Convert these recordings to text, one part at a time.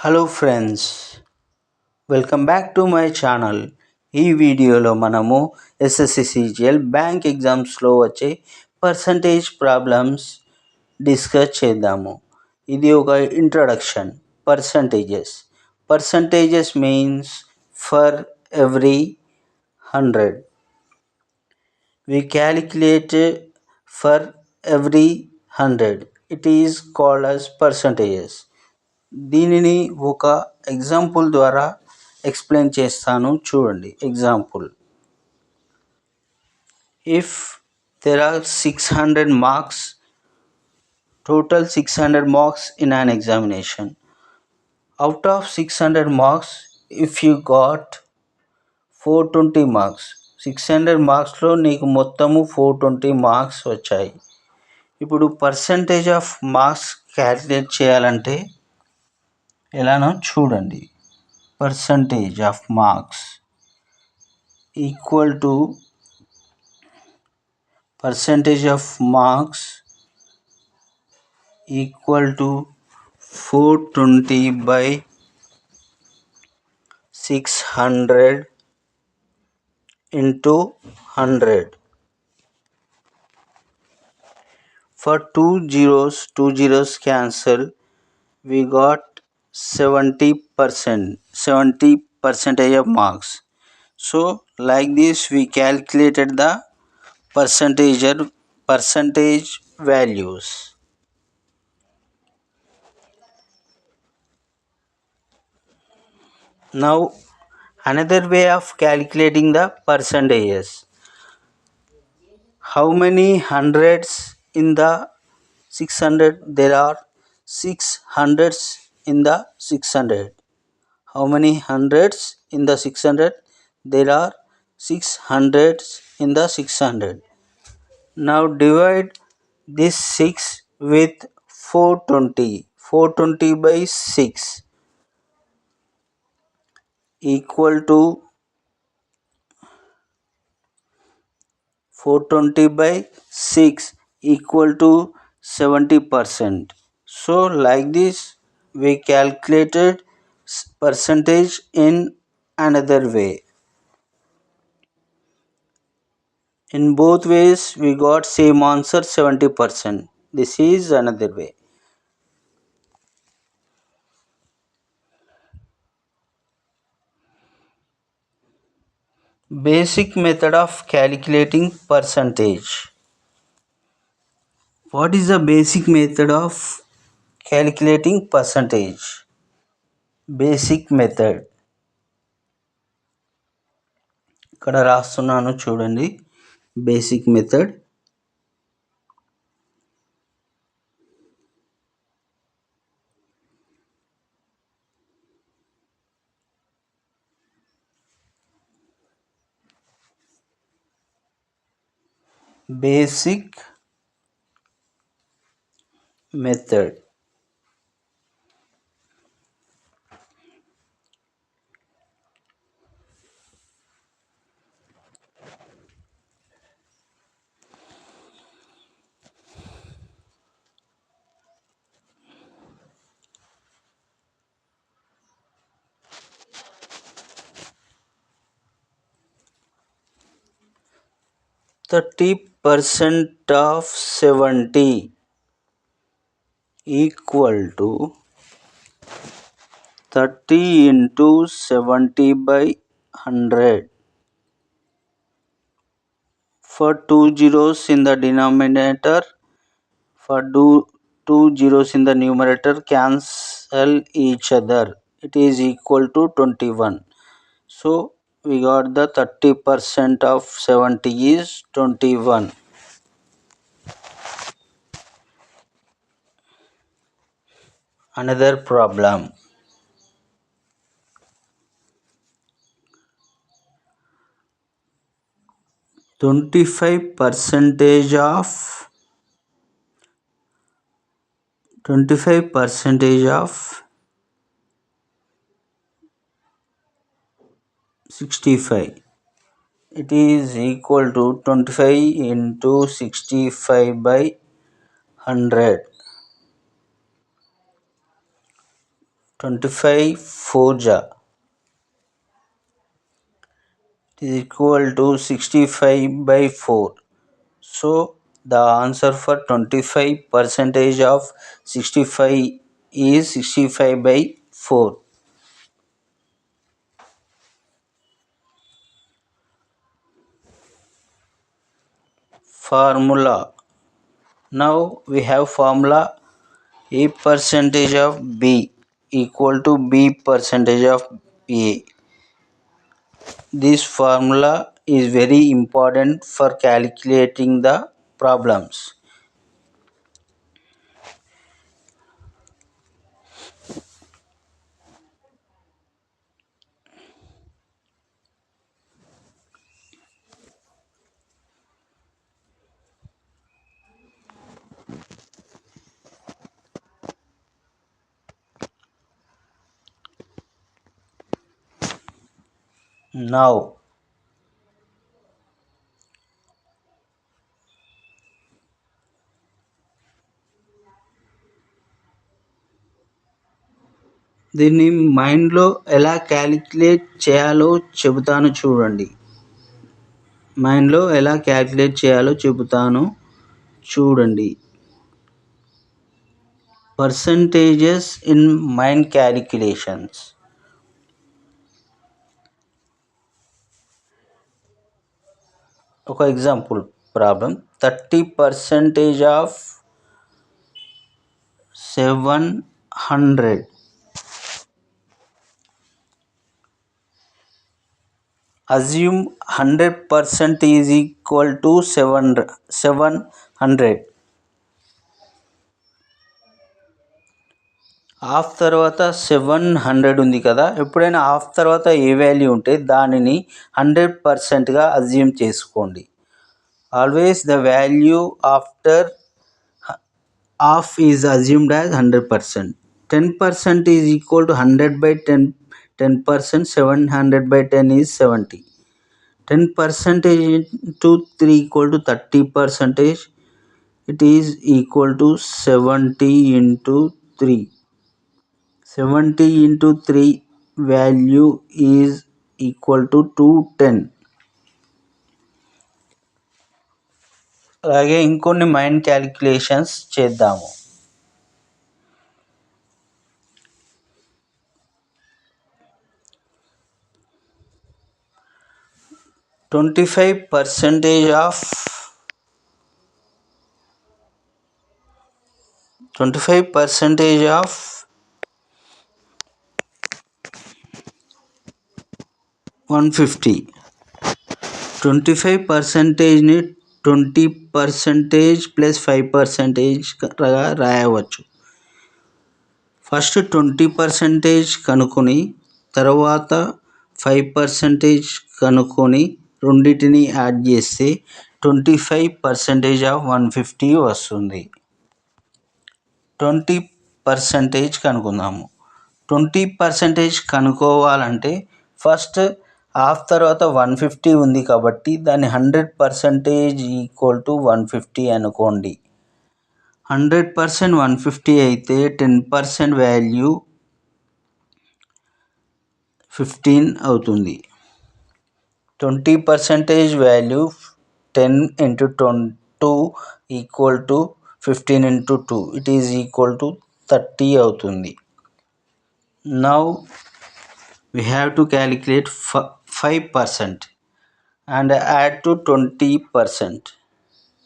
Hello friends, welcome back to my channel. ఈ వీడియోలో మనము ఎస్ఎస్సి బ్యాంక్ ఎగ్జామ్స్లో వచ్చే పర్సంటేజ్ ప్రాబ్లమ్స్ డిస్కస్ చేద్దాము. ఇది ఒక introduction. Percentages means for every 100. We calculate for every 100. It is called as percentages. దీనిని ఒక ఎగ్జాంపుల్ ద్వారా ఎక్స్ప్లెయిన్ చేస్తాను, చూడండి. Example: if there are 600 marks, total 600 marks in an examination. Out of 600 marks, if you got 420 marks, 600 మార్క్స్లో నీకు మొత్తము 420 marks వచ్చాయి. ఇప్పుడు percentage of marks calculate చేయాలంటే ఎలానో చూడండి. Percentage of marks equal to equal to 420 by 600 into 100. For two zeros cancel, we got 70% of marks. So like this we calculated the percentage values. Now another way of calculating the percentages. How many hundreds in the 600? There are 6 hundreds in the 600. How many hundreds in the 600? There are 6 hundreds in the 600. Now divide this 6 with 420. 420 by 6 equal to 420 by 6 equal to 70%. So like this we calculated percentage in another way. In both ways we got same answer, 70%. This is another way. Basic method of calculating percentage. What is the basic method of calculating percentage? Basic method ఇక్కడ రాస్తున్నాను, చూడండి. Basic method basic method. %30 of 70 equal to 30 into 70 by 100. For two zeros in the denominator, for two zeros in the numerator, cancel each other. It is equal to 21. So we got the 30% of 70 is 21. Another problem. 25% of 65. It is equal to 25 into 65 by 100. 25 4 ja is equal to 65 by 4. So the answer for 25 percentage of 65 is 65 by 4. Formula. Now we have formula A percentage of B equal to B percentage of A. This formula is very important for calculating the problems. Now దీన్ని మైండ్లో ఎలా calculate చేయాలో చెబుతాను చూడండి. మైండ్లో ఎలా calculate చేయాలో చెబుతాను చూడండి. Percentages in mind calculations. ఒక example problem 30% of 700. Assume 100% is equal to 700. Half తర్వాత 700 ఉంది కదా, ఎప్పుడైనా హాఫ్ తర్వాత ఏ వాల్యూ ఉంటే దానిని 100%గా అజ్యూమ్ చేసుకోండి. Always the value after half is assumed as 100%. 10% is equal to 100 by 10%. 700 by 10 is 70. 10% into 3 equal to 30%. It is equal to 70 into 3. 70 into 3 value is equal to 210. అలాగే ఇంకొన్ని మైండ్ క్యాలిక్యులేషన్స్ చేద్దాము. 25% of 150. 25%ని 20% plus 5%గా రాయవచ్చు. First 20% కనుక్కొని తర్వాత 5% కనుక్కొని రెండింటిని add చేస్తే 25% of 150 వస్తుంది. 20% కనుక్కుందాము. 20% కనుక్కోవాలంటే ఫస్ట్ హాఫ్ తర్వాత 150 ఉంది కాబట్టి దాన్ని 100% ఈక్వల్ టు 150 అనుకోండి. 100% 150 అయితే 10% వాల్యూ 15 అవుతుంది. 20% value 10 into 2 equal to 15 into 2. It is equal to 30 అవుతుంది. Now we have to calculate 5% and add to 20%.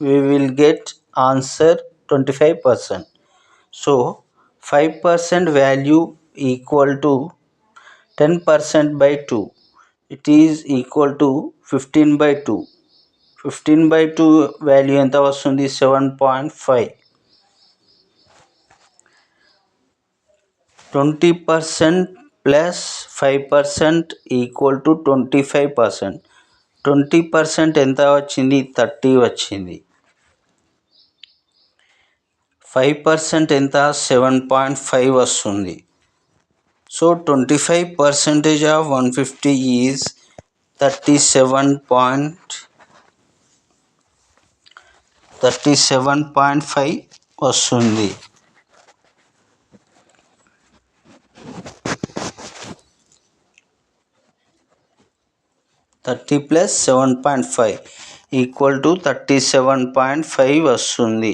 We will get answer 25%. So 5% value equal to 10% by 2. It is equal to 15 by 2. 15 by 2 value ఎంత వస్తుంది? 7.5. 20% plus 5% equal to 25%. 20% ఎంత వచ్చింది? 30 వచ్చింది. 5% ఎంత? 7.5 వస్తుంది. So 25% of 150 is 37.5 వస్తుంది. 30 plus 7.5 equal to 37.5 వస్తుంది.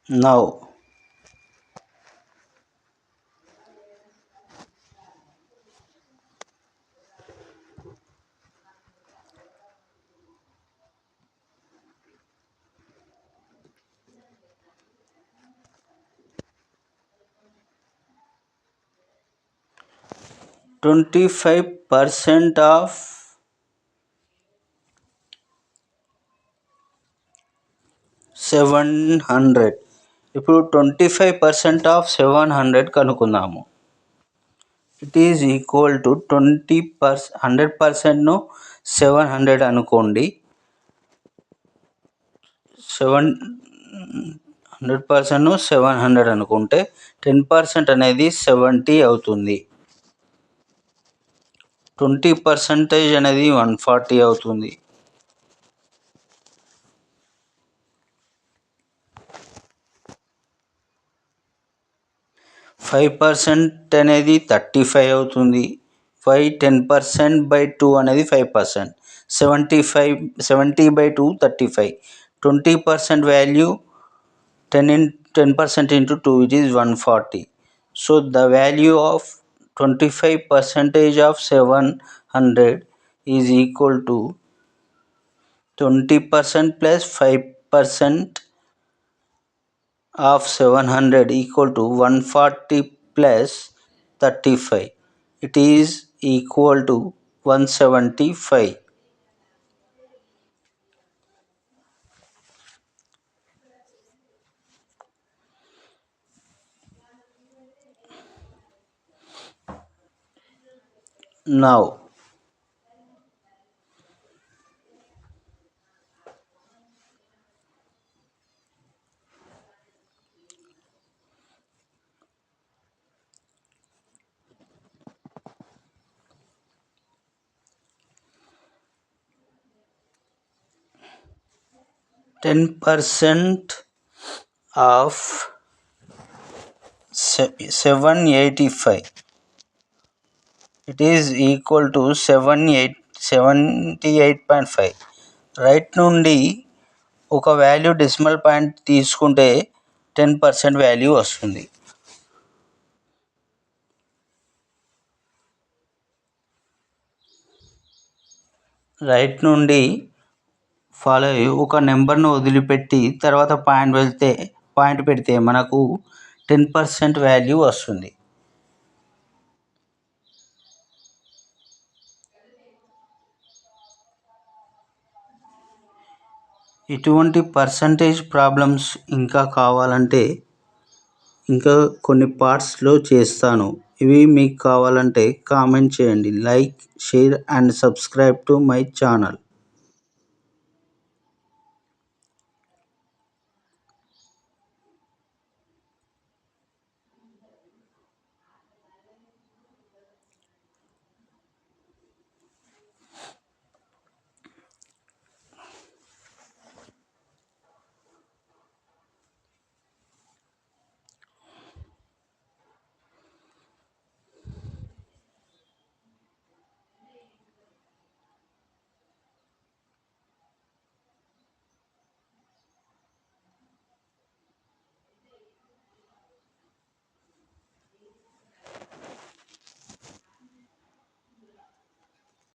Now 25% of 700. ఇప్పుడు 25% ఆఫ్ 700 కనుక్కుందాము. ఇట్ ఈజ్ ఈక్వల్ టు 100%ను 700 అనుకోండి. 100%ను 700 అనుకుంటే 10% అనేది 70 అవుతుంది. 20% అనేది 140 అవుతుంది. 5% అనేది 35 అవుతుంది. 10%/2 అనేది 5%. 70/2 35. 20% value 10% into 2, it is 140. So the value of 25% of 700 is equal to 20% plus 5% of 700 equal to 140 plus 35. It is equal to 175. Now 10% of 785. It is equal to 78.5. Right నుండి ఒక వాల్యూ డెసిమల్ పాయింట్ తీసుకుంటే 10% value వస్తుంది. Right నుండి follow అయ్యి ఒక నెంబర్ను వదిలిపెట్టి తర్వాత పాయింట్ పెడితే మనకు 10% వాల్యూ వస్తుంది. ఇటువంటి పర్సంటేజ్ ప్రాబ్లమ్స్ ఇంకా కావాలంటే ఇంకా కొన్ని పార్ట్స్లో చేస్తాను. ఇవి మీకు కావాలంటే కామెంట్ చేయండి. Like, share and subscribe to my channel.